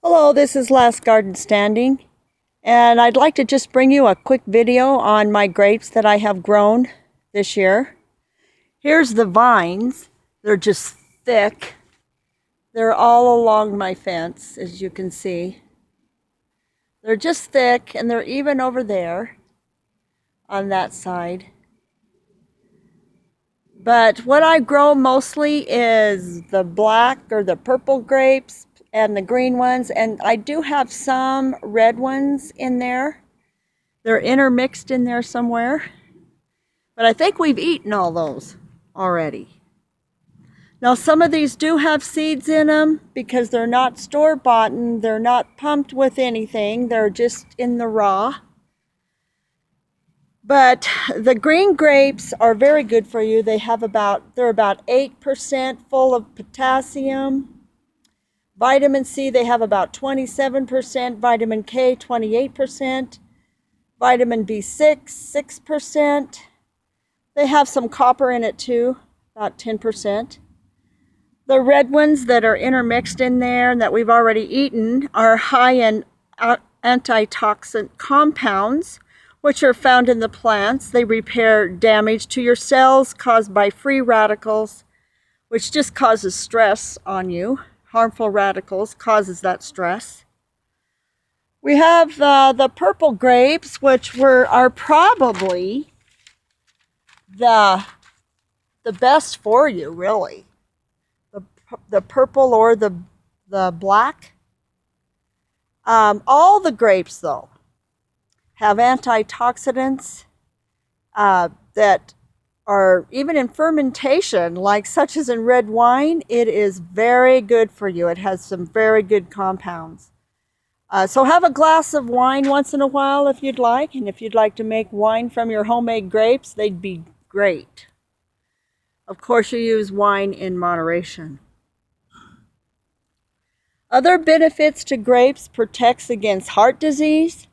Hello, this is Last Garden Standing, and I'd like to just bring you a quick video on my grapes that I have grown this year. Here's the vines. They're just thick. They're all along my fence, as you can see. They're just thick, and they're even over there on that side. But what I grow mostly is the black or the purple grapes and the green ones, and I do have some red ones in there. They're intermixed in there somewhere, but I think we've eaten all those already. Now some of these do have seeds in them because they're not store-bought and they're not pumped with anything. They're just in the raw. But the green grapes are very good for you. They're about 8% full of potassium. Vitamin C, they have about 27%. Vitamin K, 28%. Vitamin B6, 6%. They have some copper in it too, about 10%. The red ones that are intermixed in there and that we've already eaten are high in antitoxin compounds, which are found in the plants. They repair damage to your cells caused by free radicals, which just causes stress on you. Harmful radicals causes that stress. We have the purple grapes, which are probably the best for you, really. The purple or the black. All the grapes, though, have antioxidants that are even in fermentation, like such as in red wine. It is very good for you. It has some very good compounds. So have a glass of wine once in a while if you'd like, and if you'd like to make wine from your homemade grapes, they'd be great. Of course, you use wine in moderation. Other benefits to grapes: protects against heart disease,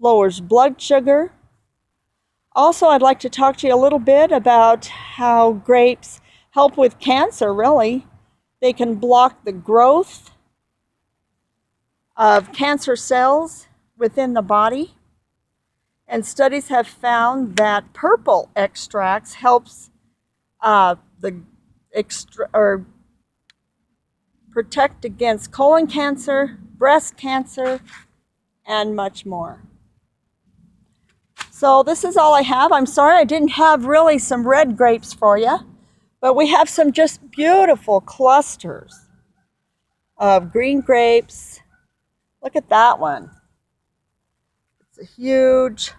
lowers blood sugar. Also, I'd like to talk to you a little bit about how grapes help with cancer, really. They can block the growth of cancer cells within the body. And studies have found that purple extracts helps protect against colon cancer, breast cancer, and much more. So this is all I have. I'm sorry I didn't have really some red grapes for you, but we have some just beautiful clusters of green grapes. Look at that one. It's a huge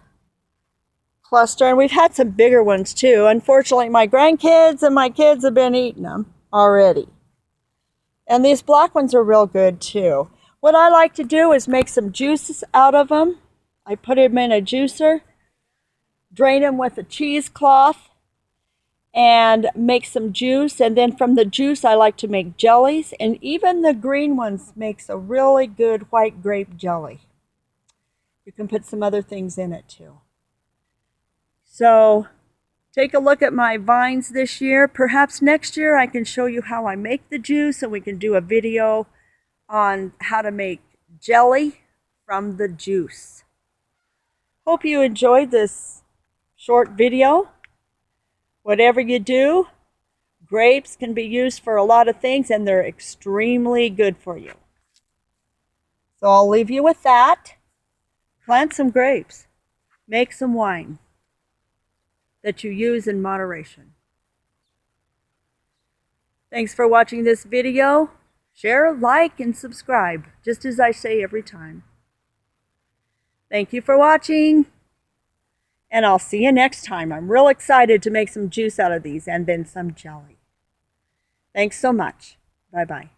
cluster, and we've had some bigger ones too. Unfortunately, my grandkids and my kids have been eating them already. And these black ones are real good too. What I like to do is make some juices out of them. I put them in a juicer, drain them with a cheesecloth, and make some juice. And then from the juice, I like to make jellies. And even the green ones makes a really good white grape jelly. You can put some other things in it too. So take a look at my vines this year. Perhaps next year I can show you how I make the juice, and we can do a video on how to make jelly from the juice. Hope you enjoyed this short video. Whatever you do, grapes can be used for a lot of things, and they're extremely good for you. So I'll leave you with that. Plant some grapes. Make some wine that you use in moderation. Thanks for watching this video. Share, like, and subscribe, just as I say every time. Thank you for watching, and I'll see you next time. I'm real excited to make some juice out of these and then some jelly. Thanks so much. Bye-bye.